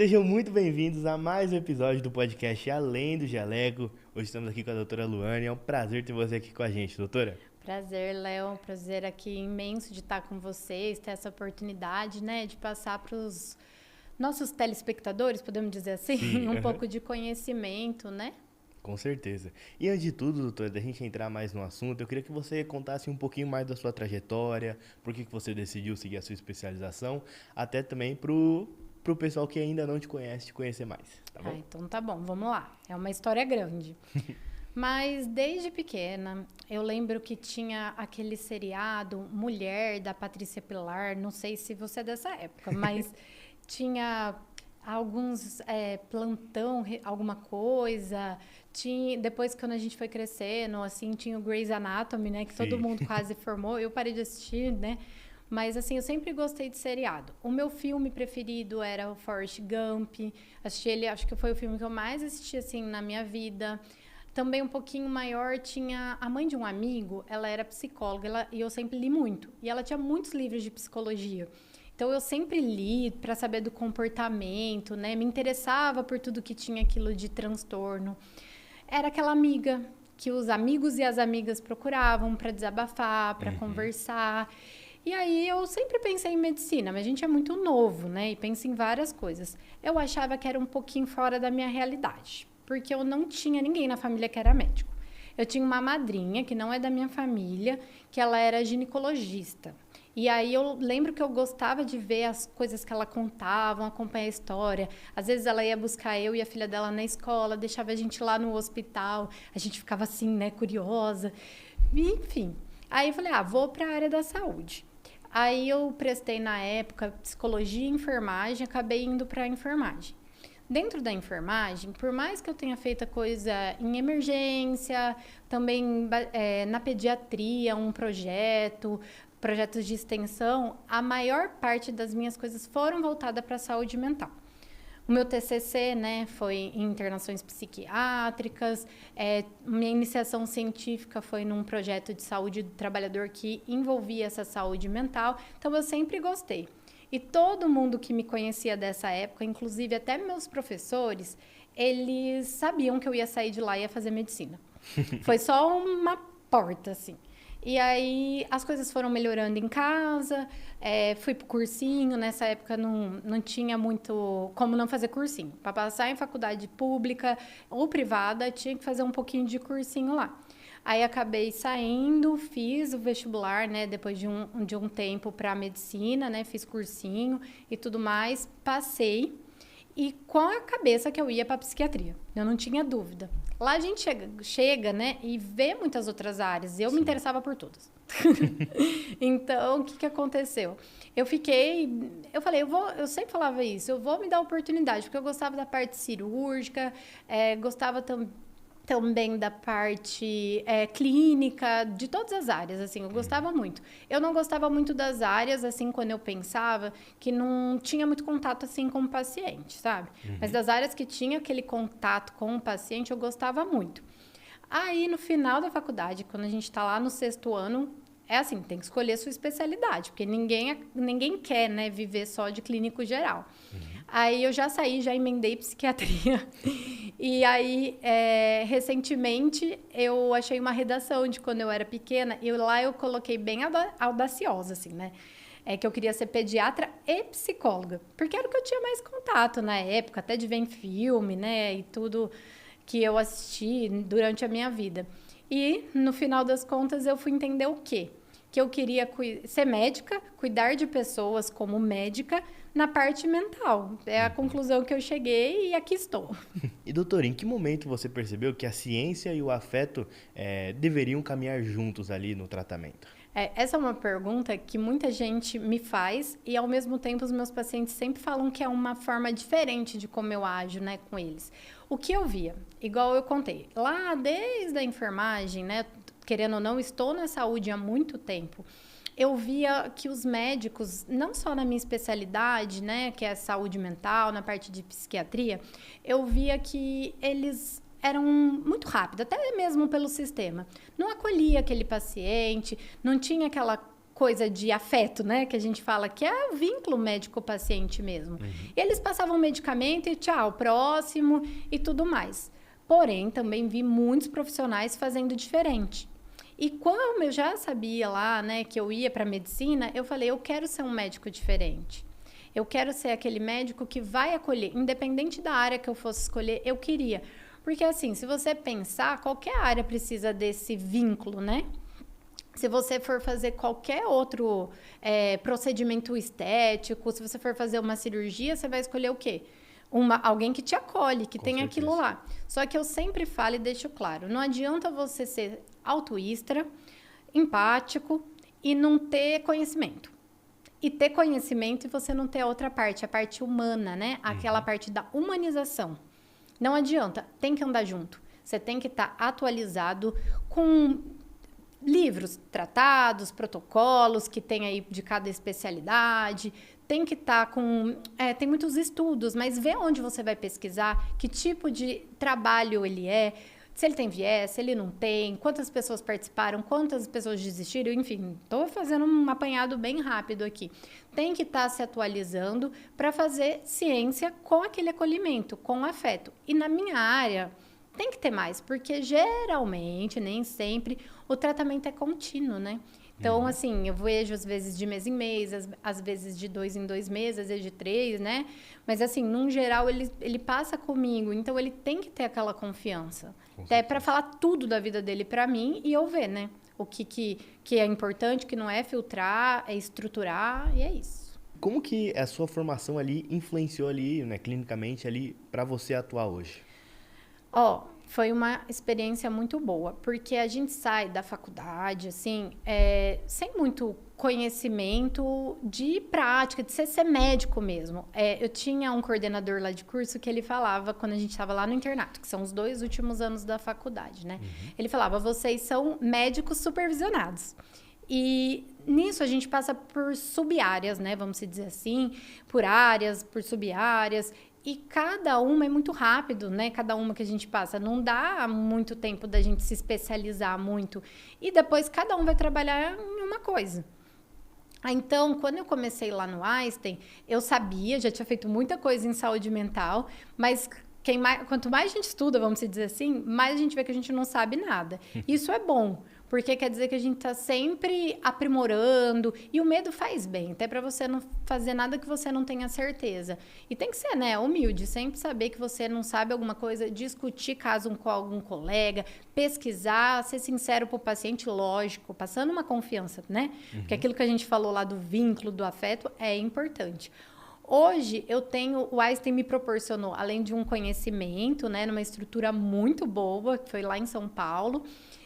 Sejam muito bem-vindos a mais um episódio do podcast Além do Jaleco. Hoje estamos aqui com a doutora Luane. É um prazer ter você aqui com a gente, doutora. Prazer, Léo. Prazer aqui imenso de estar com vocês, ter essa oportunidade, né, de passar para os nossos telespectadores, podemos dizer assim, Sim, um pouco de conhecimento, né? Com certeza. E antes de tudo, doutora, da gente entrar mais no assunto, eu queria que você contasse um pouquinho mais da sua trajetória, por que você decidiu seguir a sua especialização, até também pro pessoal que ainda não te conhece, te conhecer mais, tá bom? Então tá bom, vamos lá. É uma história grande. Mas desde pequena, eu lembro que tinha aquele seriado Mulher, da Patrícia Pilar, não sei se você é dessa época, mas tinha alguns plantão, alguma coisa. Tinha, depois, quando a gente foi crescendo, assim, tinha o Grey's Anatomy, né? Que todo Sim. mundo quase formou. Eu parei de assistir, né? Mas, assim, eu sempre gostei de seriado. O meu filme preferido era o Forrest Gump. Assisti ele, acho que foi o filme que eu mais assisti, assim, na minha vida. Também um pouquinho maior, tinha a mãe de um amigo, ela era psicóloga, e eu sempre li muito. E ela tinha muitos livros de psicologia. Então, eu sempre li para saber do comportamento, né? Me interessava por tudo que tinha aquilo de transtorno. Era aquela amiga que os amigos e as amigas procuravam para desabafar, para conversar. E aí eu sempre pensei em medicina, mas a gente é muito novo, né? E pensa em várias coisas. Eu achava que era um pouquinho fora da minha realidade, porque eu não tinha ninguém na família que era médico. Eu tinha uma madrinha, que não é da minha família, que ela era ginecologista. E aí eu lembro que eu gostava de ver as coisas que ela contava, acompanhar a história. Às vezes ela ia buscar eu e a filha dela na escola, deixava a gente lá no hospital, a gente ficava assim, né, curiosa. E, enfim, aí eu falei, vou para a área da saúde. Aí eu prestei na época psicologia e enfermagem, acabei indo para a enfermagem. Dentro da enfermagem, por mais que eu tenha feito coisa em emergência, também na pediatria, projetos de extensão, a maior parte das minhas coisas foram voltadas para a saúde mental. O meu TCC, né, foi em internações psiquiátricas, minha iniciação científica foi num projeto de saúde do trabalhador que envolvia essa saúde mental, então eu sempre gostei. E todo mundo que me conhecia dessa época, inclusive até meus professores, eles sabiam que eu ia sair de lá e ia fazer medicina. Foi só uma porta, assim. E aí as coisas foram melhorando em casa, fui pro cursinho, nessa época não tinha muito como não fazer cursinho. Para passar em faculdade pública ou privada, tinha que fazer um pouquinho de cursinho lá. Aí acabei saindo, fiz o vestibular, né, depois de um tempo para medicina, né, fiz cursinho e tudo mais, passei. E com a cabeça que eu ia para psiquiatria, eu não tinha dúvida. Lá a gente chega, né, e vê muitas outras áreas. Eu me interessava por todas. Então, o que aconteceu? Eu falei, eu sempre falava isso, eu vou me dar oportunidade, porque eu gostava da parte cirúrgica, gostava também da parte clínica, de todas as áreas, assim, eu gostava muito. Eu não gostava muito das áreas, assim, quando eu pensava, que não tinha muito contato, assim, com o paciente, sabe? Mas das áreas que tinha aquele contato com o paciente, eu gostava muito. Aí, no final da faculdade, quando a gente está lá no 6º ano, é assim, tem que escolher a sua especialidade, porque ninguém quer, né, viver só de clínico geral. Aí eu já saí, já emendei psiquiatria. E aí, recentemente, eu achei uma redação de quando eu era pequena, e lá eu coloquei bem audaciosa, assim, né? Que eu queria ser pediatra e psicóloga, porque era o que eu tinha mais contato na época, até de ver em filme, né? E tudo que eu assisti durante a minha vida. E, no final das contas, eu fui entender o quê? Que eu queria ser médica, cuidar de pessoas como médica na parte mental. É a conclusão que eu cheguei e aqui estou. E doutor, em que momento você percebeu que a ciência e o afeto deveriam caminhar juntos ali no tratamento? Essa é uma pergunta que muita gente me faz e, ao mesmo tempo, os meus pacientes sempre falam que é uma forma diferente de como eu ajo, né, com eles. O que eu via? Igual eu contei, lá desde a enfermagem, né, querendo ou não, estou na saúde há muito tempo. Eu via que os médicos, não só na minha especialidade, né, que é a saúde mental, na parte de psiquiatria, eu via que eles eram muito rápidos, até mesmo pelo sistema. Não acolhia aquele paciente, não tinha aquela coisa de afeto, né? Que a gente fala que é o vínculo médico-paciente mesmo. E eles passavam medicamento e tchau, próximo e tudo mais. Porém, também vi muitos profissionais fazendo diferente. E como eu já sabia lá, né, que eu ia para medicina, eu falei, eu quero ser um médico diferente. Eu quero ser aquele médico que vai acolher, independente da área que eu fosse escolher, eu queria. Porque assim, se você pensar, qualquer área precisa desse vínculo, né? Se você for fazer qualquer outro procedimento estético, se você for fazer uma cirurgia, você vai escolher o quê? Alguém que te acolhe, que tem aquilo lá. Só que eu sempre falo e deixo claro, não adianta você ser altruísta, empático e não ter conhecimento. E ter conhecimento e você não ter a outra parte, a parte humana, né? Aquela parte da humanização. Não adianta, tem que andar junto. Você tem que estar atualizado com livros, tratados, protocolos que tem aí de cada especialidade. Tem que estar com... tem muitos estudos, mas vê onde você vai pesquisar, que tipo de trabalho ele é, se ele tem viés, se ele não tem, quantas pessoas participaram, quantas pessoas desistiram, enfim, estou fazendo um apanhado bem rápido aqui. Tem que estar se atualizando para fazer ciência com aquele acolhimento, com afeto. E na minha área, tem que ter mais, porque geralmente, nem sempre, o tratamento é contínuo, né? Então, assim, eu vejo às vezes de mês em mês, às vezes de 2 em 2 meses, às vezes de 3, né? Mas, assim, num geral, ele passa comigo. Então, ele tem que ter aquela confiança. Até para falar tudo da vida dele para mim e eu ver, né? O que é importante, o que não é, filtrar, é estruturar, e é isso. Como que a sua formação ali influenciou ali, né, clinicamente ali, para você atuar hoje? Foi uma experiência muito boa, porque a gente sai da faculdade, assim, sem muito conhecimento de prática, de ser médico mesmo. Eu tinha um coordenador lá de curso que ele falava, quando a gente estava lá no internato, que são os 2 últimos anos da faculdade, né? Ele falava, vocês são médicos supervisionados. E nisso a gente passa por sub-áreas, né? Vamos dizer assim, por áreas, por sub-áreas. E cada uma é muito rápido, né? Cada uma que a gente passa. Não dá muito tempo da gente se especializar muito. E depois cada um vai trabalhar em uma coisa. Então, quando eu comecei lá no Einstein, eu sabia, já tinha feito muita coisa em saúde mental, mas quanto mais a gente estuda, vamos dizer assim, mais a gente vê que a gente não sabe nada. Isso é bom, porque quer dizer que a gente está sempre aprimorando, e o medo faz bem, até para você não fazer nada que você não tenha certeza. E tem que ser, né, humilde, sempre saber que você não sabe alguma coisa, discutir caso com algum colega, pesquisar, ser sincero para o paciente, lógico, passando uma confiança, né? Porque aquilo que a gente falou lá do vínculo, do afeto, é importante. Hoje, o Einstein me proporcionou, além de um conhecimento, né, numa estrutura muito boa, que foi lá em São Paulo,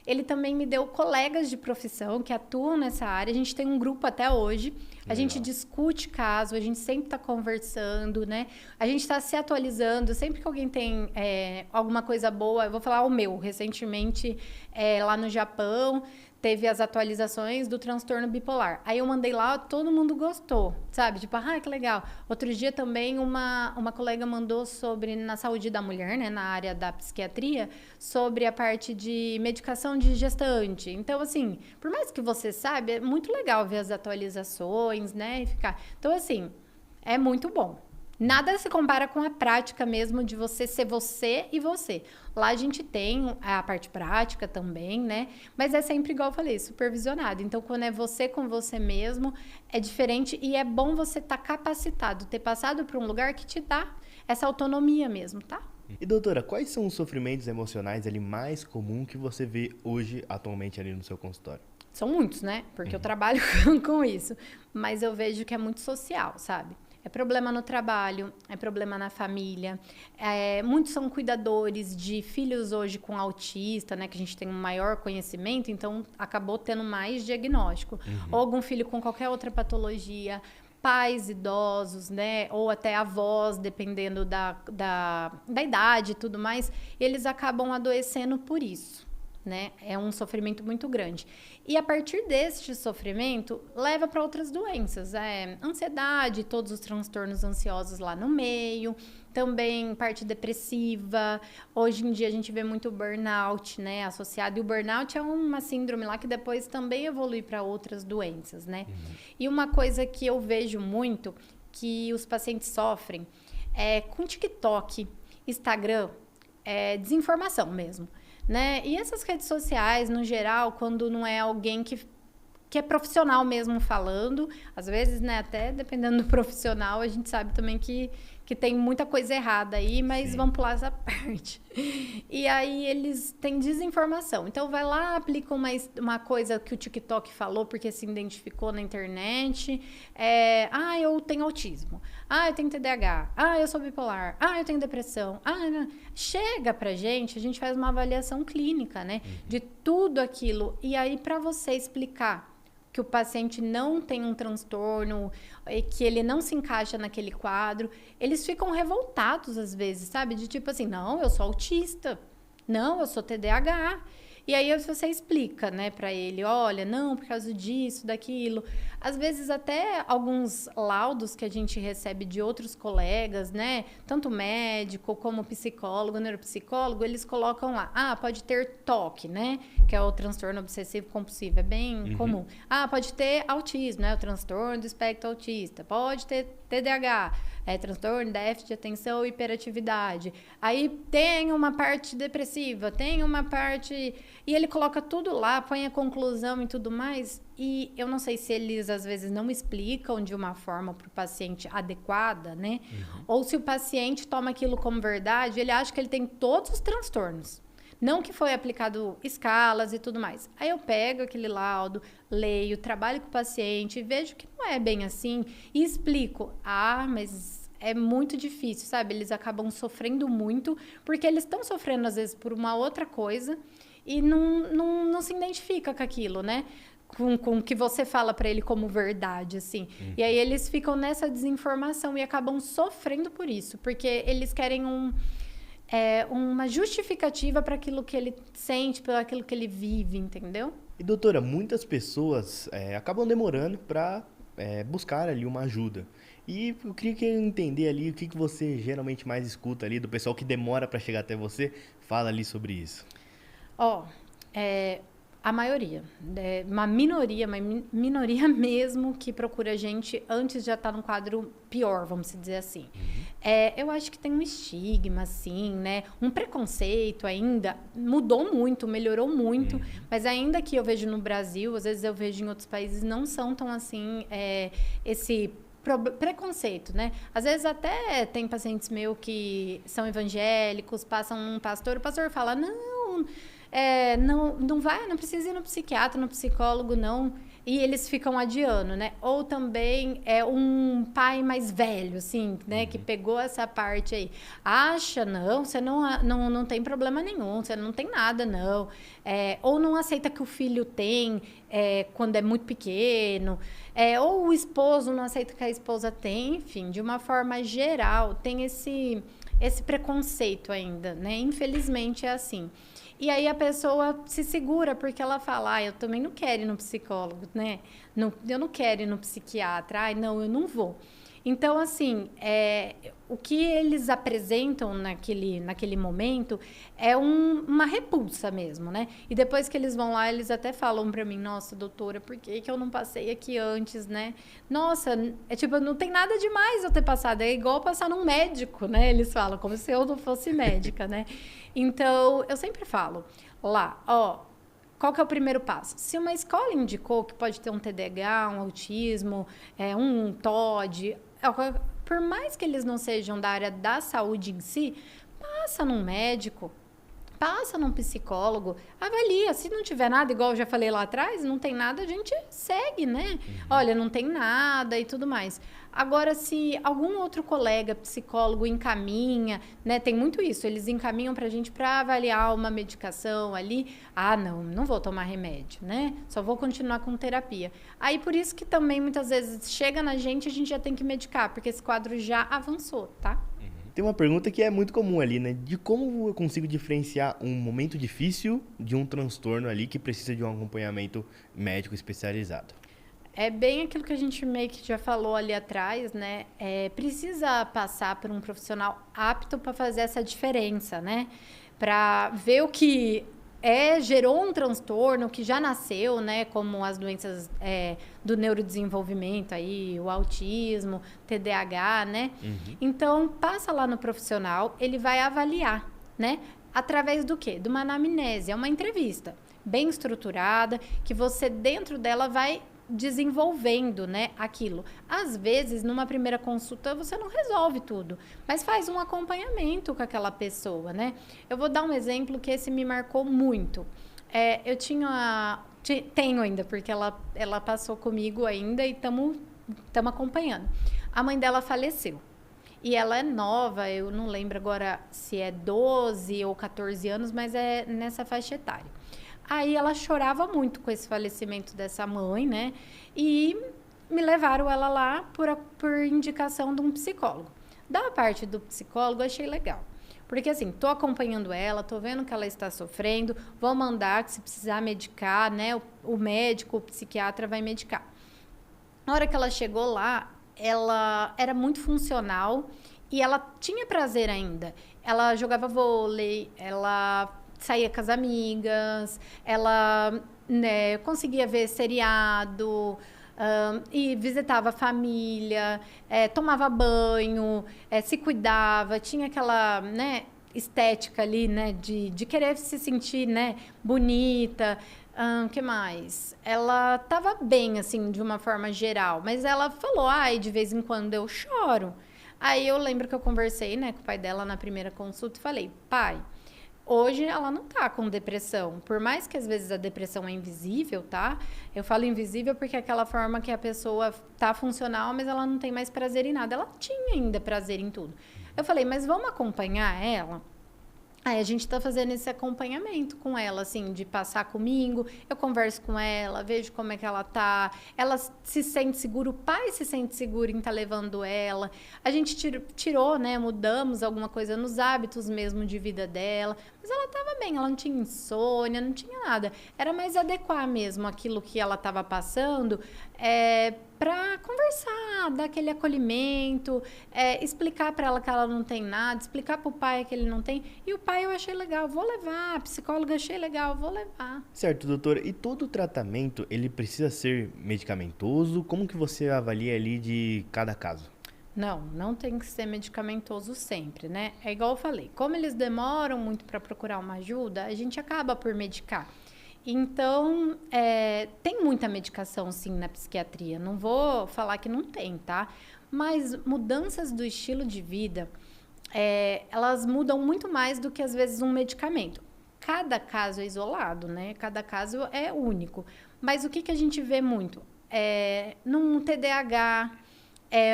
ele também me deu colegas de profissão que atuam nessa área. A gente tem um grupo até hoje, a gente discute caso, a gente sempre está conversando, né? A gente está se atualizando, sempre que alguém tem alguma coisa boa, eu vou falar o meu, recentemente, lá no Japão, teve as atualizações do transtorno bipolar. Aí eu mandei lá, todo mundo gostou, sabe? Tipo, que legal. Outro dia também uma colega mandou sobre, na saúde da mulher, né? Na área da psiquiatria, sobre a parte de medicação de gestante. Então, assim, por mais que você saiba, é muito legal ver as atualizações, né? Então, assim, é muito bom. Nada se compara com a prática mesmo de você ser você e você. Lá a gente tem a parte prática também, né? Mas é sempre igual eu falei, supervisionado. Então, quando é você com você mesmo, é diferente e é bom você estar capacitado, ter passado por um lugar que te dá essa autonomia mesmo, tá? E doutora, quais são os sofrimentos emocionais ali mais comuns que você vê hoje, atualmente ali no seu consultório? São muitos, né? Porque eu trabalho com isso. Mas eu vejo que é muito social, sabe? É problema no trabalho, é problema na família. Muitos são cuidadores de filhos hoje com autista, né? Que a gente tem um maior conhecimento, então acabou tendo mais diagnóstico. Ou algum filho com qualquer outra patologia. Pais idosos, né? Ou até avós, dependendo da idade e tudo mais. Eles acabam adoecendo por isso. né? É um sofrimento muito grande. E a partir deste sofrimento, leva para outras doenças. Ansiedade, todos os transtornos ansiosos lá no meio, também parte depressiva. Hoje em dia a gente vê muito burnout, né? Associado. E o burnout é uma síndrome lá que depois também evolui para outras doenças, né? E uma coisa que eu vejo muito, que os pacientes sofrem, é com TikTok, Instagram, desinformação mesmo. Né? E essas redes sociais, no geral, quando não é alguém que é profissional mesmo falando, às vezes, né, até dependendo do profissional, a gente sabe também que tem muita coisa errada aí, mas Sim. Vamos pular essa parte. E aí eles têm desinformação. Então vai lá, aplica uma coisa que o TikTok falou porque se identificou na internet. Eu tenho autismo. Eu tenho TDAH. Eu sou bipolar. Eu tenho depressão. Não. Chega pra gente, a gente faz uma avaliação clínica, né? De tudo aquilo. E aí, para você explicar que o paciente não tem um transtorno, que ele não se encaixa naquele quadro, eles ficam revoltados às vezes, sabe? De tipo assim, não, eu sou autista, não, eu sou TDAH. E aí você explica, né, para ele, olha, não, por causa disso, daquilo. Às vezes até alguns laudos que a gente recebe de outros colegas, né, tanto médico como psicólogo, neuropsicólogo, eles colocam lá, pode ter TOC, né, que é o transtorno obsessivo compulsivo, é bem comum. Pode ter autismo, né, o transtorno do espectro autista, pode ter TDAH, transtorno, déficit de atenção e hiperatividade. Aí tem uma parte depressiva, tem uma parte... E ele coloca tudo lá, põe a conclusão e tudo mais. E eu não sei se eles, às vezes, não explicam de uma forma para o paciente adequada, né? Ou se o paciente toma aquilo como verdade, ele acha que ele tem todos os transtornos. Não que foi aplicado escalas e tudo mais. Aí eu pego aquele laudo, leio, trabalho com o paciente, vejo que não é bem assim e explico. Mas é muito difícil, sabe? Eles acabam sofrendo muito porque eles estão sofrendo, às vezes, por uma outra coisa e não se identifica com aquilo, né? Com o que você fala para ele como verdade, assim. E aí eles ficam nessa desinformação e acabam sofrendo por isso, porque eles querem uma justificativa para aquilo que ele sente, para aquilo que ele vive, entendeu? E doutora, muitas pessoas acabam demorando para buscar ali uma ajuda. E eu queria entender ali o que você geralmente mais escuta ali do pessoal que demora para chegar até você. Fala ali sobre isso. A maioria, uma minoria mesmo que procura a gente antes de já estar num quadro pior, vamos dizer assim. Eu acho que tem um estigma, assim, né? Um preconceito ainda, mudou muito, melhorou muito, mas ainda que eu vejo no Brasil, às vezes eu vejo em outros países, não são tão assim, esse preconceito, né? Às vezes até tem pacientes meus que são evangélicos, passam um pastor, o pastor fala, não precisa ir no psiquiatra, no psicólogo, não. E eles ficam adiando, né? Ou também um pai mais velho, assim, né? Que pegou essa parte aí. Acha, não, você não tem problema nenhum, você não tem nada, não. Ou não aceita que o filho tem quando é muito pequeno. Ou o esposo não aceita que a esposa tem. Enfim, de uma forma geral, tem esse preconceito ainda, né? Infelizmente é assim. E aí a pessoa se segura porque ela fala, eu também não quero ir no psicólogo, né? Eu não quero ir no psiquiatra, não, eu não vou. Então, assim, o que eles apresentam naquele momento é uma repulsa mesmo, né? E depois que eles vão lá, eles até falam pra mim, nossa, doutora, por que eu não passei aqui antes, né? Nossa, não tem nada demais eu ter passado, é igual passar num médico, né? Eles falam, como se eu não fosse médica, né? Então, eu sempre falo lá, qual que é o primeiro passo? Se uma escola indicou que pode ter um TDAH, um autismo, um TOD, por mais que eles não sejam da área da saúde em si, passa num médico, passa num psicólogo, avalia. Se não tiver nada, igual eu já falei lá atrás, não tem nada, a gente segue, né? Olha, não tem nada e tudo mais. Agora, se algum outro colega psicólogo encaminha, né? Tem muito isso, eles encaminham pra gente para avaliar uma medicação ali. Não vou tomar remédio, né? Só vou continuar com terapia. Aí, por isso que também, muitas vezes, chega na gente, a gente já tem que medicar, porque esse quadro já avançou, tá? Tem uma pergunta que é muito comum ali, né? De como eu consigo diferenciar um momento difícil de um transtorno ali que precisa de um acompanhamento médico especializado. É bem aquilo que a gente meio que já falou ali atrás, né? Precisa passar por um profissional apto para fazer essa diferença, né? Para ver o que gerou um transtorno que já nasceu, né? Como as doenças do neurodesenvolvimento aí, o autismo, TDAH, né? Uhum. Então, passa lá no profissional, ele vai avaliar, né? Através do quê? De uma anamnese, é uma entrevista bem estruturada, que você dentro dela vai desenvolvendo, né, aquilo. Às vezes, numa primeira consulta, você não resolve tudo, mas faz um acompanhamento com aquela pessoa, né? Eu vou dar um exemplo que esse me marcou muito. Eu tenho ainda, porque ela passou comigo ainda e estamos acompanhando. A mãe dela faleceu. E ela é nova, eu não lembro agora se é 12 ou 14 anos, mas é nessa faixa etária. Aí ela chorava muito com esse falecimento dessa mãe, né? E me levaram ela lá por indicação de um psicólogo. Da parte do psicólogo, eu achei legal. Porque, assim, tô acompanhando ela, tô vendo que ela está sofrendo, vou mandar que se precisar medicar, né? O médico, o psiquiatra vai medicar. Na hora que ela chegou lá, ela era muito funcional e ela tinha prazer ainda. Ela jogava vôlei, ela saía com as amigas, ela, né, conseguia ver seriado, e visitava a família, tomava banho, se cuidava, tinha aquela, né, estética ali, né, de querer se sentir, né, bonita. Que mais? Ela estava bem, assim, de uma forma geral, mas ela falou, de vez em quando eu choro. Aí eu lembro que eu conversei, né, com o pai dela na primeira consulta e falei, pai, hoje ela não tá com depressão. Por mais que às vezes a depressão é invisível, tá? Eu falo invisível porque é aquela forma que a pessoa tá funcional, mas ela não tem mais prazer em nada. Ela tinha ainda prazer em tudo. Eu falei, mas vamos acompanhar ela? Aí a gente tá fazendo esse acompanhamento com ela, assim, de passar comigo, eu converso com ela, vejo como é que ela se sente segura, o pai se sente seguro em estar levando ela. A gente tirou, né, mudamos alguma coisa nos hábitos mesmo de vida dela, mas ela tava bem, ela não tinha insônia, não tinha nada. Era mais adequar mesmo aquilo que ela tava passando, para conversar, dar aquele acolhimento, explicar para ela que ela não tem nada, explicar para o pai que ele não tem. E o pai eu achei legal, vou levar. A psicóloga achei legal, vou levar. Certo, doutora. E todo tratamento, ele precisa ser medicamentoso? Como que você avalia ali de cada caso? Não tem que ser medicamentoso sempre, né? É igual eu falei, como eles demoram muito para procurar uma ajuda, a gente acaba por medicar. Então, tem muita medicação, sim, na psiquiatria. Não vou falar que não tem, tá? Mas mudanças do estilo de vida, elas mudam muito mais do que, às vezes, um medicamento. Cada caso é isolado, né? Cada caso é único. Mas o que a gente vê muito? Num TDAH,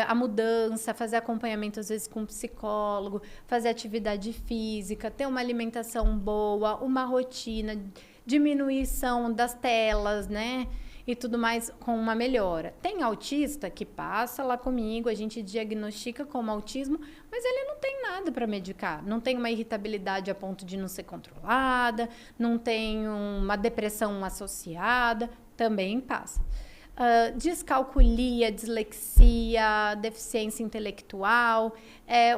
a mudança, fazer acompanhamento, às vezes, com um psicólogo, fazer atividade física, ter uma alimentação boa, uma rotina, diminuição das telas, né? E tudo mais com uma melhora. Tem autista que passa lá comigo, a gente diagnostica como autismo, mas ele não tem nada para medicar. Não tem uma irritabilidade a ponto de não ser controlada, não tem uma depressão associada, também passa. Descalculia, dislexia, deficiência intelectual.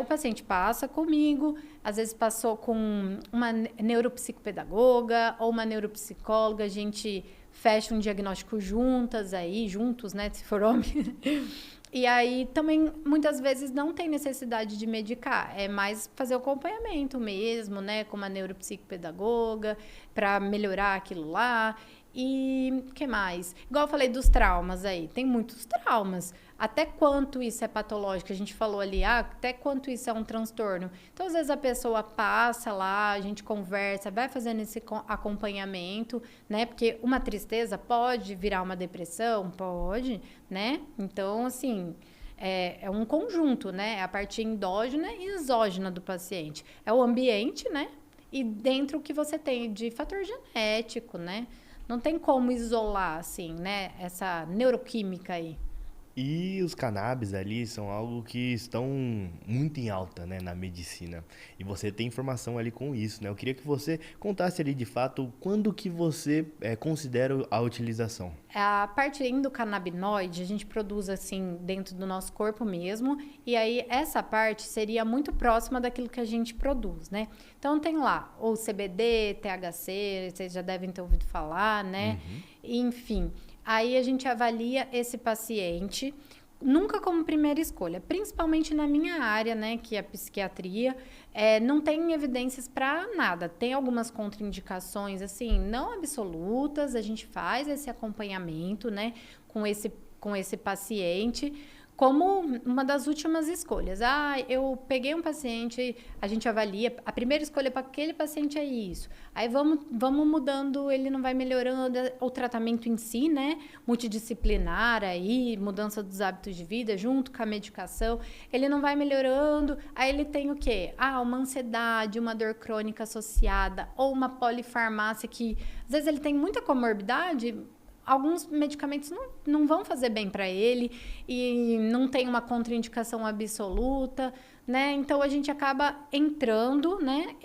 O paciente passa comigo, às vezes passou com uma neuropsicopedagoga ou uma neuropsicóloga, a gente fecha um diagnóstico juntos, né, se for homem. E aí também muitas vezes não tem necessidade de medicar, é mais fazer o acompanhamento mesmo, né, com uma neuropsicopedagoga para melhorar aquilo lá. E o que mais? Igual eu falei dos traumas aí, tem muitos traumas. Até quanto isso é patológico? A gente falou ali, até quanto isso é um transtorno. Então, às vezes a pessoa passa lá, a gente conversa, vai fazendo esse acompanhamento, né? Porque uma tristeza pode virar uma depressão? Pode, né? Então, assim, é um conjunto, né? É a parte endógena e exógena do paciente. É o ambiente, né? E dentro o que você tem de fator genético, né? Não tem como isolar, assim, né? Essa neuroquímica aí. E os cannabis ali são algo que estão muito em alta, né, na medicina. E você tem informação ali com isso, né? Eu queria que você contasse ali de fato quando que você considera a utilização. A parte endocannabinoide a gente produz assim dentro do nosso corpo mesmo, e aí essa parte seria muito próxima daquilo que a gente produz, né? Então tem lá o CBD, THC, vocês já devem ter ouvido falar, né? Enfim, aí a gente avalia esse paciente nunca como primeira escolha, principalmente na minha área, né, que é a psiquiatria, não tem evidências para nada. Tem algumas contraindicações, assim, não absolutas, a gente faz esse acompanhamento, né, com esse paciente, como uma das últimas escolhas. Ah, eu peguei um paciente, a gente avalia, a primeira escolha para aquele paciente é isso. Aí vamos mudando, ele não vai melhorando o tratamento em si, né? Multidisciplinar aí, mudança dos hábitos de vida junto com a medicação. Ele não vai melhorando, aí ele tem o quê? Ah, uma ansiedade, uma dor crônica associada, ou uma polifarmácia que, às vezes, ele tem muita comorbidade. Alguns medicamentos não vão fazer bem para ele e não tem uma contraindicação absoluta, né? Então, a gente acaba entrando, né,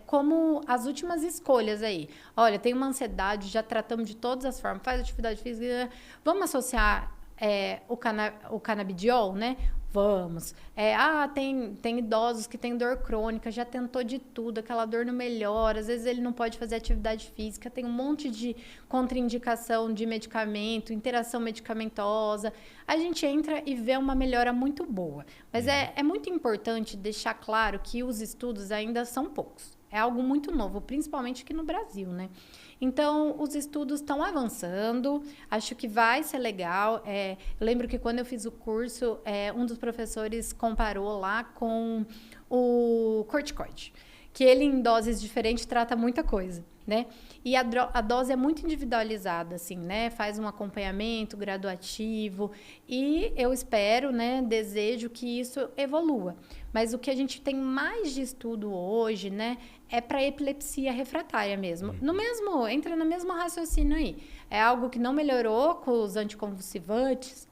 como as últimas escolhas aí. Olha, tem uma ansiedade, já tratamos de todas as formas, faz atividade física, vamos associar o canabidiol, né? Vamos. Tem idosos que têm dor crônica, já tentou de tudo, aquela dor não melhora, às vezes ele não pode fazer atividade física, tem um monte de contraindicação de medicamento, interação medicamentosa. A gente entra e vê uma melhora muito boa. Mas é muito importante deixar claro que os estudos ainda são poucos. É algo muito novo, principalmente aqui no Brasil, né? Então, os estudos estão avançando, acho que vai ser legal. Eu lembro que quando eu fiz o curso, um dos professores comparou lá com o corticoide, que ele em doses diferentes trata muita coisa, né? E a dose é muito individualizada, assim, né? Faz um acompanhamento graduativo e eu espero, né, desejo que isso evolua. Mas o que a gente tem mais de estudo hoje, né, é para epilepsia refratária mesmo. Entra no mesmo raciocínio aí. É algo que não melhorou com os anticonvulsivantes,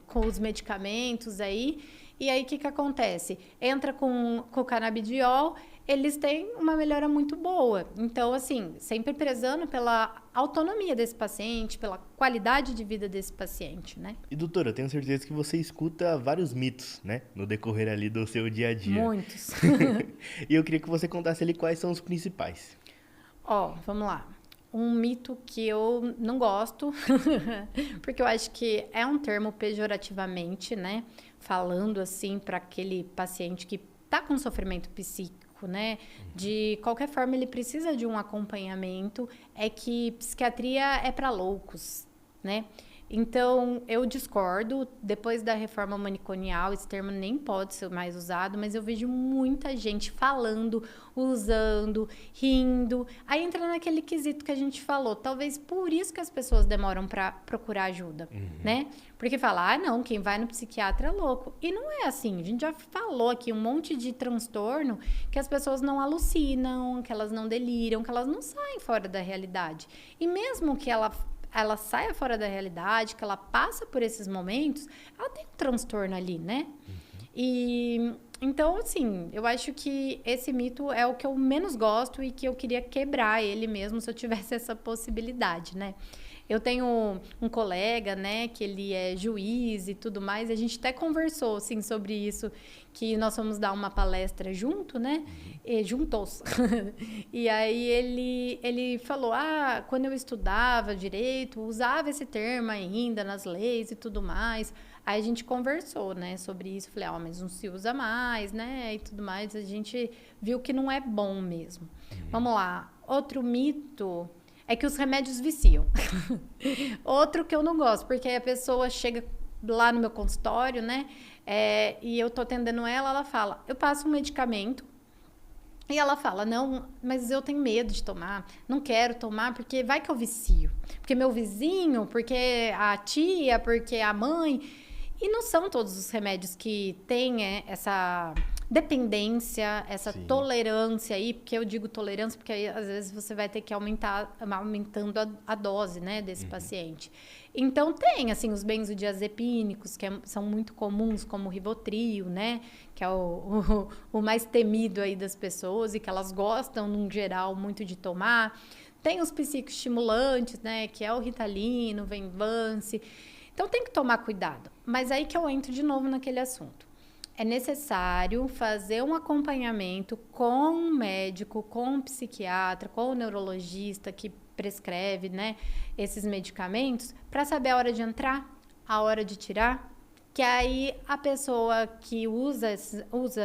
com os medicamentos aí. E aí, o que acontece? Entra com o canabidiol, eles têm uma melhora muito boa. Então, assim, sempre prezando pela autonomia desse paciente, pela qualidade de vida desse paciente, né? E, doutora, eu tenho certeza que você escuta vários mitos, né? No decorrer ali do seu dia a dia. Muitos. E eu queria que você contasse ali quais são os principais. Vamos lá. Um mito que eu não gosto, porque eu acho que é um termo pejorativamente, né? Falando assim para aquele paciente que está com sofrimento psíquico, né? De qualquer forma, ele precisa de um acompanhamento, é que psiquiatria é para loucos, né? Então, eu discordo. Depois da reforma manicomial, esse termo nem pode ser mais usado, mas eu vejo muita gente falando, usando, rindo. Aí entra naquele quesito que a gente falou. Talvez por isso que as pessoas demoram para procurar ajuda, né? Porque fala, não, quem vai no psiquiatra é louco. E não é assim. A gente já falou aqui um monte de transtorno que as pessoas não alucinam, que elas não deliram, que elas não saem fora da realidade. E mesmo que ela saia fora da realidade, que ela passa por esses momentos, ela tem um transtorno ali, né? E então, assim, eu acho que esse mito é o que eu menos gosto e que eu queria quebrar ele mesmo se eu tivesse essa possibilidade, né? Eu tenho um colega, né, que ele é juiz e tudo mais, e a gente até conversou, assim, sobre isso, que nós fomos dar uma palestra junto, né, juntos. E aí ele falou, quando eu estudava direito, usava esse termo ainda nas leis e tudo mais. Aí a gente conversou, né, sobre isso. Falei, mas não se usa mais, né, e tudo mais. A gente viu que não é bom mesmo. Vamos lá. Outro mito é que os remédios viciam. Outro que eu não gosto, porque a pessoa chega lá no meu consultório, né, e eu tô atendendo ela fala, eu passo um medicamento, e ela fala, não, mas eu tenho medo de tomar, não quero tomar, porque vai que eu vicio. Porque meu vizinho, porque a tia, porque a mãe... E não são todos os remédios que têm essa dependência, essa Sim. tolerância aí, porque eu digo tolerância porque aí, às vezes você vai ter que aumentando a dose, né, desse paciente. Então tem, assim, os benzodiazepínicos, que são muito comuns, como o Rivotril, né, que é o mais temido aí das pessoas e que elas gostam, no geral, muito de tomar. Tem os psicoestimulantes, né, que é o Ritalino, o Venvance. Então tem que tomar cuidado. Mas aí que eu entro de novo naquele assunto. É necessário fazer um acompanhamento com um médico, com um psiquiatra, com um neurologista que prescreve, né, esses medicamentos, para saber a hora de entrar, a hora de tirar, que aí a pessoa que usa,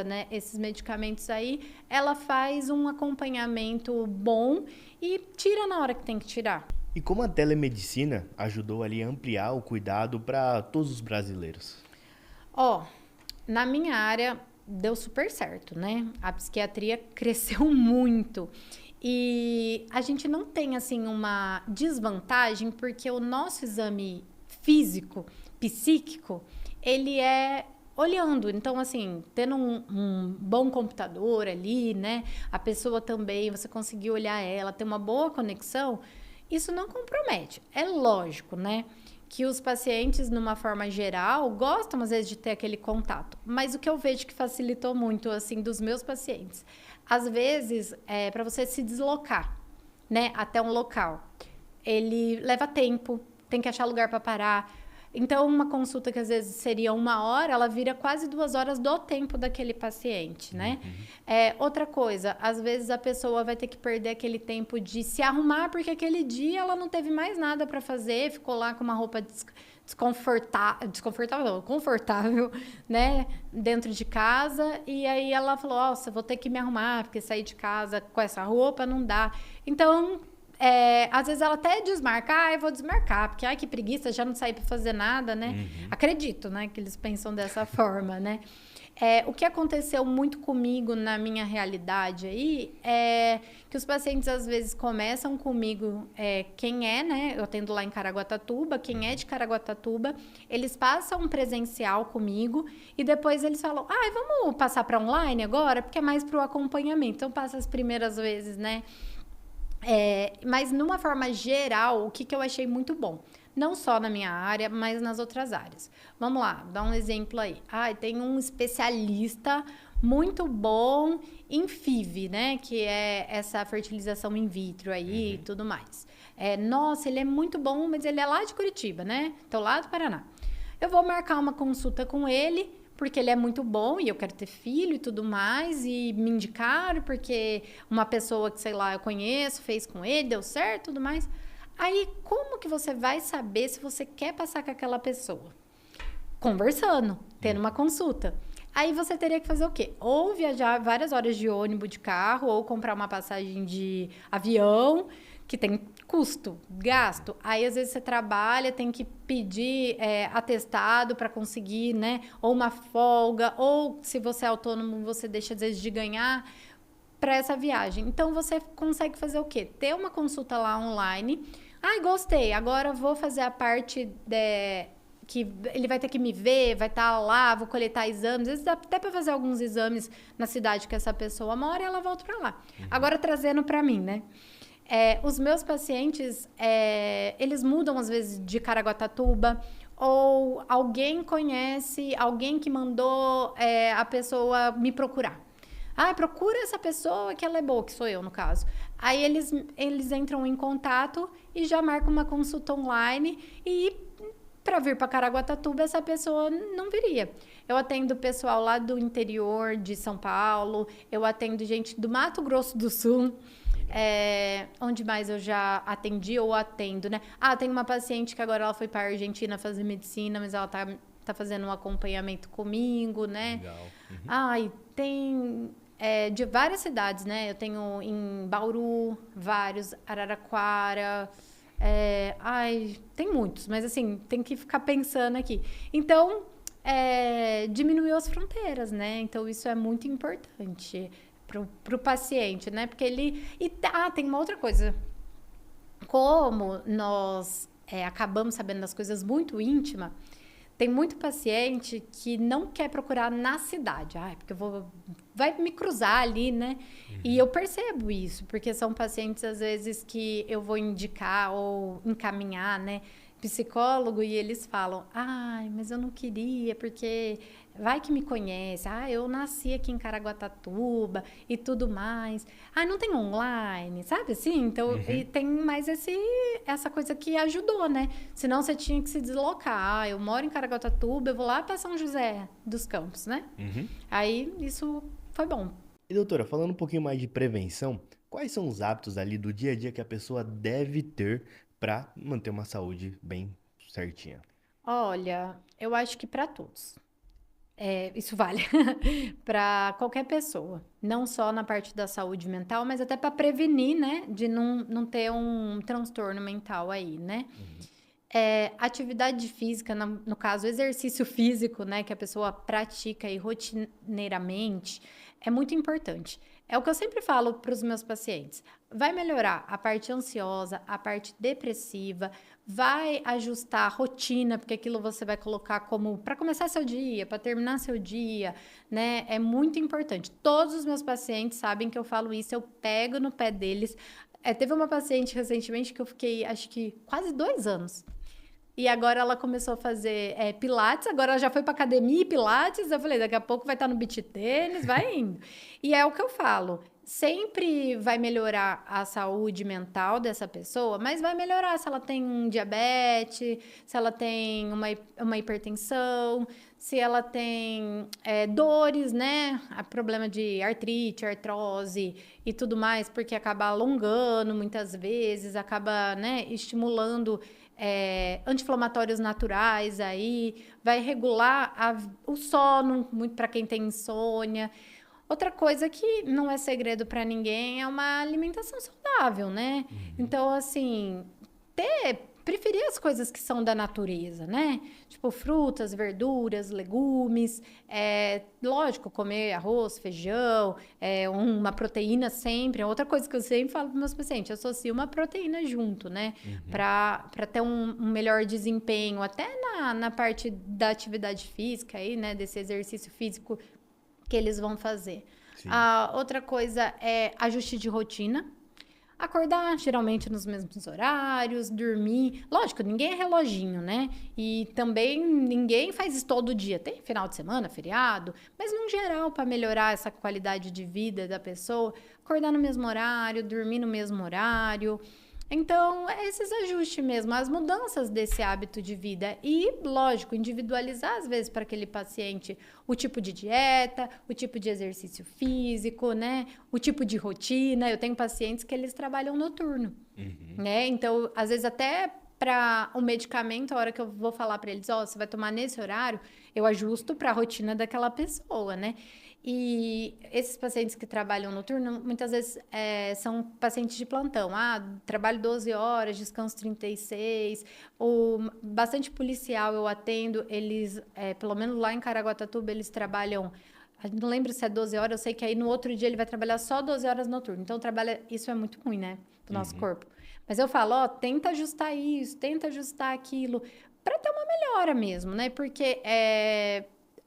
né, esses medicamentos aí, ela faz um acompanhamento bom e tira na hora que tem que tirar. E como a telemedicina ajudou ali a ampliar o cuidado para todos os brasileiros? Ó, na minha área deu super certo, né? A psiquiatria cresceu muito. E a gente não tem, assim, uma desvantagem, porque o nosso exame físico, psíquico, ele é olhando. Então, assim, tendo um bom computador ali, né? A pessoa também, você conseguir olhar ela, ter uma boa conexão, isso não compromete. É lógico, né? Que os pacientes, numa forma geral, gostam, às vezes, de ter aquele contato. Mas o que eu vejo que facilitou muito, assim, dos meus pacientes, às vezes, para você se deslocar, né, até um local, ele leva tempo, tem que achar lugar para parar. Então, uma consulta que às vezes seria 1 hora, ela vira quase 2 horas do tempo daquele paciente, né? Outra coisa, às vezes a pessoa vai ter que perder aquele tempo de se arrumar, porque aquele dia ela não teve mais nada para fazer, ficou lá com uma roupa confortável, né, dentro de casa, e aí ela falou, nossa, vou ter que me arrumar, porque sair de casa com essa roupa não dá. Então, às vezes ela até desmarca, eu vou desmarcar, porque, que preguiça, já não saí para fazer nada, né? Acredito, né, que eles pensam dessa forma, né? O que aconteceu muito comigo na minha realidade aí é que os pacientes às vezes começam comigo, né? Eu atendo lá em Caraguatatuba, quem é de Caraguatatuba, eles passam um presencial comigo e depois eles falam, vamos passar para online agora, porque é mais para o acompanhamento. Então passa as primeiras vezes, né? Mas, numa forma geral, o que eu achei muito bom? Não só na minha área, mas nas outras áreas. Vamos lá, dá um exemplo aí. Tem um especialista muito bom em FIV, né? Que é essa fertilização in vitro aí e tudo mais. Nossa, ele é muito bom, mas ele é lá de Curitiba, né? Então, lá do Paraná. Eu vou marcar uma consulta com ele, porque ele é muito bom e eu quero ter filho e tudo mais, e me indicaram porque uma pessoa que, sei lá, eu conheço, fez com ele, deu certo e tudo mais. Aí, como que você vai saber se você quer passar com aquela pessoa? Conversando, tendo uma consulta. Aí você teria que fazer o quê? Ou viajar várias horas de ônibus, de carro, ou comprar uma passagem de avião, que tem custo, gasto. Aí, às vezes, você trabalha, tem que pedir atestado para conseguir, né? Ou uma folga, ou se você é autônomo, você deixa, às vezes, de ganhar para essa viagem. Então, você consegue fazer o quê? Ter uma consulta lá online. Gostei, agora vou fazer a parte que ele vai ter que me ver, vai estar lá, vou coletar exames. Às vezes dá até para fazer alguns exames na cidade que essa pessoa mora e ela volta para lá. Agora, trazendo para mim, né? Os meus pacientes, eles mudam, às vezes, de Caraguatatuba, ou alguém conhece, alguém que mandou a pessoa me procurar. Procura essa pessoa que ela é boa, que sou eu, no caso. Aí eles entram em contato e já marcam uma consulta online e para vir para Caraguatatuba essa pessoa não viria. Eu atendo pessoal lá do interior de São Paulo, eu atendo gente do Mato Grosso do Sul, onde mais eu já atendi ou atendo, né? Tem uma paciente que agora ela foi para a Argentina fazer medicina, mas ela tá fazendo um acompanhamento comigo, né? Legal. E tem de várias cidades, né? Eu tenho em Bauru, vários, Araraquara, tem muitos, mas assim, tem que ficar pensando aqui. Então, diminuiu as fronteiras, né? Então, isso é muito importante pro paciente, né? Porque ele... tem uma outra coisa. Como nós acabamos sabendo das coisas muito íntimas, Tem muito paciente que não quer procurar na cidade. Porque vai me cruzar ali, né? E eu percebo isso, porque são pacientes, às vezes, que eu vou indicar ou encaminhar, né? Psicólogo, e eles falam, mas eu não queria, porque vai que me conhece, eu nasci aqui em Caraguatatuba e tudo mais, não tem online, sabe assim? Então, e tem mais essa coisa que ajudou, né? Senão você tinha que se deslocar, eu moro em Caraguatatuba, eu vou lá para São José dos Campos, né? Aí, isso foi bom. E doutora, falando um pouquinho mais de prevenção, quais são os hábitos ali do dia a dia que a pessoa deve ter para manter uma saúde bem certinha? Olha, eu acho que para todos. Isso vale para qualquer pessoa, não só na parte da saúde mental, mas até para prevenir, né, de não ter um transtorno mental aí, né? Atividade física, no caso, exercício físico, né, que a pessoa pratica aí rotineiramente, é muito importante. É o que eu sempre falo para os meus pacientes. Vai melhorar a parte ansiosa, a parte depressiva, vai ajustar a rotina, porque aquilo você vai colocar como para começar seu dia, para terminar seu dia, né? É muito importante. Todos os meus pacientes sabem que eu falo isso, eu pego no pé deles. Teve uma paciente recentemente que eu fiquei, acho que quase 2 anos. E agora ela começou a fazer pilates, agora ela já foi para academia e pilates. Eu falei, daqui a pouco vai estar no beach tênis, vai indo. E é o que eu falo, sempre vai melhorar a saúde mental dessa pessoa, mas vai melhorar se ela tem um diabetes, se ela tem uma hipertensão, se ela tem dores, né? Problema de artrite, artrose e tudo mais, porque acaba alongando muitas vezes, acaba, né, estimulando anti-inflamatórios naturais aí, vai regular o sono, muito para quem tem insônia. Outra coisa que não é segredo para ninguém é uma alimentação saudável, né? Então, assim, preferir as coisas que são da natureza, né? Tipo frutas, verduras, legumes. Lógico, comer arroz, feijão, uma proteína sempre. Outra coisa que eu sempre falo para meus pacientes, associo uma proteína junto, né? Para ter um melhor desempenho, até na parte da atividade física aí, né? Desse exercício físico que eles vão fazer. Outra coisa é ajuste de rotina. Acordar geralmente nos mesmos horários, dormir. Lógico, ninguém é reloginho, né? E também ninguém faz isso todo dia. Tem final de semana, feriado, mas no geral, para melhorar essa qualidade de vida da pessoa, acordar no mesmo horário, dormir no mesmo horário. Então, esses ajustes mesmo, as mudanças desse hábito de vida e, lógico, individualizar às vezes para aquele paciente o tipo de dieta, o tipo de exercício físico, né? O tipo de rotina. Eu tenho pacientes que eles trabalham noturno, né? Então, às vezes até para o medicamento, a hora que eu vou falar para eles, você vai tomar nesse horário, eu ajusto para a rotina daquela pessoa, né? E esses pacientes que trabalham noturno, muitas vezes são pacientes de plantão. Trabalho 12 horas, descanso 36. Bastante policial eu atendo. Eles, pelo menos lá em Caraguatatuba, eles trabalham... Não lembro se é 12 horas, eu sei que aí no outro dia ele vai trabalhar só 12 horas noturno. Então, isso é muito ruim, né? Pro nosso corpo. Mas eu falo, tenta ajustar isso, tenta ajustar aquilo, para ter uma melhora mesmo, né? Porque...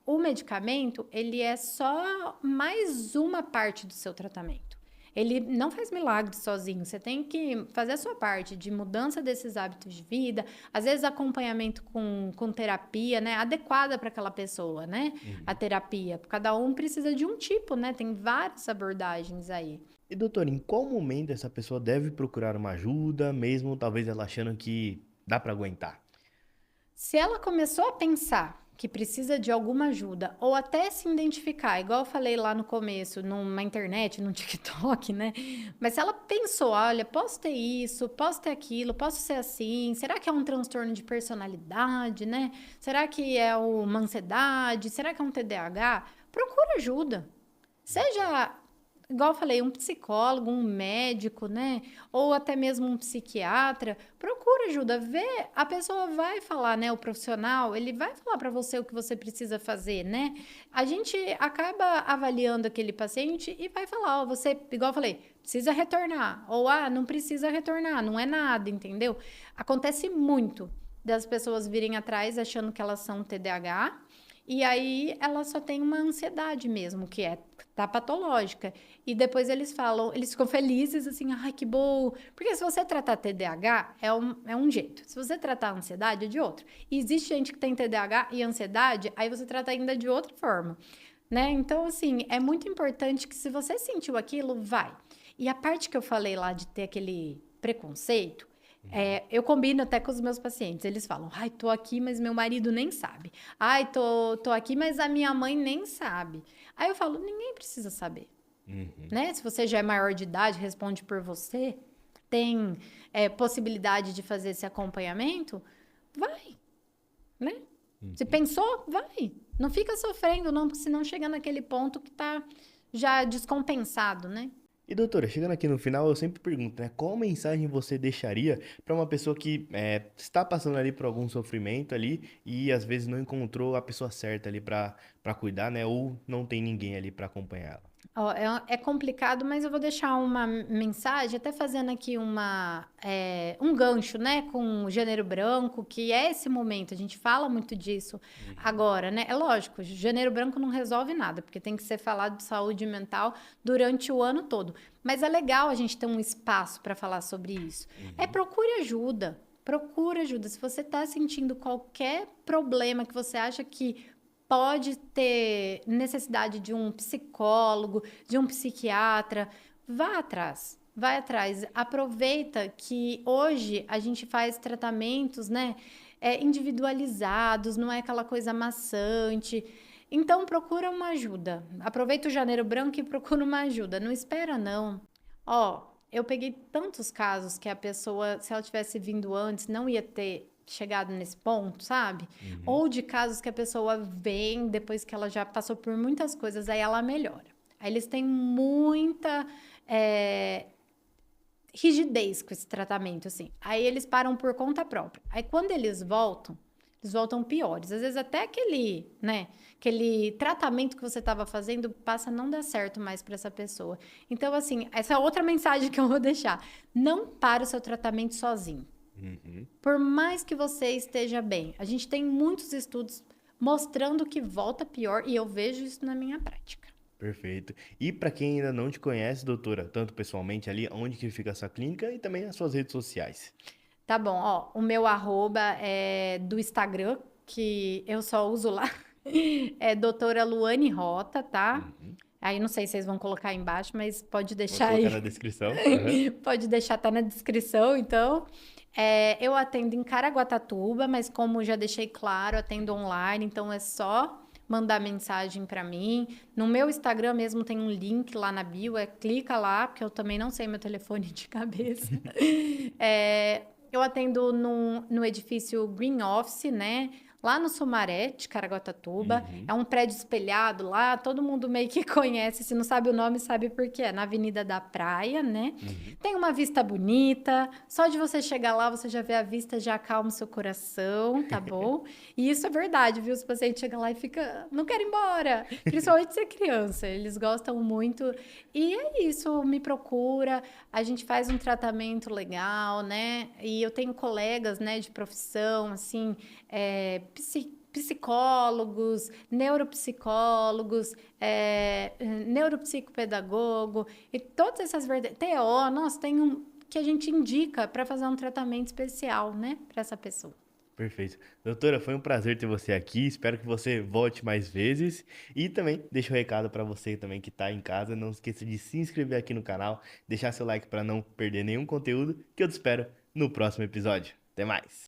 o medicamento, ele é só mais uma parte do seu tratamento. Ele não faz milagre sozinho. Você tem que fazer a sua parte de mudança desses hábitos de vida, às vezes acompanhamento com terapia, né? Adequada para aquela pessoa, né? A terapia. Cada um precisa de um tipo, né? Tem várias abordagens aí. E doutor, em qual momento essa pessoa deve procurar uma ajuda, mesmo talvez ela achando que dá para aguentar? Se ela começou a pensar que precisa de alguma ajuda, ou até se identificar, igual eu falei lá no começo, numa internet, no TikTok, né? Mas se ela pensou, olha, posso ter isso, posso ter aquilo, posso ser assim, será que é um transtorno de personalidade, né? Será que é uma ansiedade? Será que é um TDAH? Procura ajuda. Seja... igual eu falei, um psicólogo, um médico, né? Ou até mesmo um psiquiatra, procura ajuda, vê, a pessoa vai falar, né? O profissional, ele vai falar para você o que você precisa fazer, né? A gente acaba avaliando aquele paciente e vai falar, você, igual eu falei, precisa retornar, ou não precisa retornar, não é nada, entendeu? Acontece muito das pessoas virem atrás achando que elas são TDAH, e aí ela só tem uma ansiedade mesmo, que tá patológica. E depois eles falam, eles ficam felizes assim, ai, que bom. Porque se você tratar TDAH, é um jeito. Se você tratar a ansiedade, é de outro. E existe gente que tem TDAH e ansiedade, aí você trata ainda de outra forma, né? Então, assim, é muito importante que se você sentiu aquilo, vai. E a parte que eu falei lá de ter aquele preconceito, eu combino até com os meus pacientes. Eles falam, ai, tô aqui, mas meu marido nem sabe. Ai, tô aqui, mas a minha mãe nem sabe. Aí eu falo, ninguém precisa saber, Uhum. né? Se você já é maior de idade, responde por você, tem possibilidade de fazer esse acompanhamento, vai, né? Se pensou, vai. Não fica sofrendo, não, porque senão chega naquele ponto que tá já descompensado, né? E doutora, chegando aqui no final, eu sempre pergunto, né? Qual mensagem você deixaria para uma pessoa que está passando ali por algum sofrimento ali e às vezes não encontrou a pessoa certa ali para cuidar, né? Ou não tem ninguém ali para acompanhar ela? Ó, é complicado, mas eu vou deixar uma mensagem, até fazendo aqui um gancho, né, com o Janeiro Branco, que é esse momento, a gente fala muito disso agora, né? É lógico, Janeiro Branco não resolve nada, porque tem que ser falado de saúde mental durante o ano todo. Mas é legal a gente ter um espaço para falar sobre isso. Procure ajuda. Procure ajuda. Se você está sentindo qualquer problema que você acha que pode ter necessidade de um psicólogo, de um psiquiatra, vá atrás. Vai atrás. Aproveita que hoje a gente faz tratamentos, né, individualizados, não é aquela coisa maçante. Então, procura uma ajuda. Aproveita o Janeiro Branco e procura uma ajuda. Não espera, não. Ó, eu peguei tantos casos que a pessoa, se ela tivesse vindo antes, não ia ter chegado nesse ponto, sabe? Ou de casos que a pessoa vem depois que ela já passou por muitas coisas, aí ela melhora. Aí eles têm muita rigidez com esse tratamento, assim. Aí eles param por conta própria. Aí quando eles voltam piores. Às vezes até aquele tratamento que você estava fazendo passa a não dar certo mais para essa pessoa. Então, assim, essa é outra mensagem que eu vou deixar. Não para o seu tratamento sozinho. Por mais que você esteja bem, a gente tem muitos estudos mostrando que volta pior e eu vejo isso na minha prática. Perfeito. E para quem ainda não te conhece, doutora, tanto pessoalmente ali, onde que fica a sua clínica e também as suas redes sociais. Tá bom, ó, o meu arroba é do Instagram, que eu só uso lá, é doutora Luane Rota, tá? Aí não sei se vocês vão colocar aí embaixo, mas pode Vou deixar colocar aí. na descrição. Aham. Pode deixar, tá na descrição, então. Eu atendo em Caraguatatuba, mas como já deixei claro, atendo online, então é só mandar mensagem para mim. No meu Instagram mesmo tem um link lá na bio, clica lá, porque eu também não sei meu telefone de cabeça. Eu atendo no edifício Green Office, né? Lá no Sumaré, de Caraguatatuba. É um prédio espelhado lá, todo mundo meio que conhece. Se não sabe o nome, sabe por quê. É na Avenida da Praia, né? Tem uma vista bonita. Só de você chegar lá, você já vê a vista, já acalma o seu coração, tá bom? E isso é verdade, viu? Os pacientes chegam lá e ficam, não querem ir embora. Principalmente ser criança. Eles gostam muito. E é isso, me procura. A gente faz um tratamento legal, né? E eu tenho colegas, né, de profissão, assim, psicólogos, neuropsicólogos, neuropsicopedagogo e todas essas vertentes. TO, nossa, tem que a gente indica para fazer um tratamento especial, né, para essa pessoa. Perfeito. Doutora, foi um prazer ter você aqui. Espero que você volte mais vezes. E também deixo um recado para você também que está em casa. Não esqueça de se inscrever aqui no canal, deixar seu like para não perder nenhum conteúdo, que eu te espero no próximo episódio. Até mais!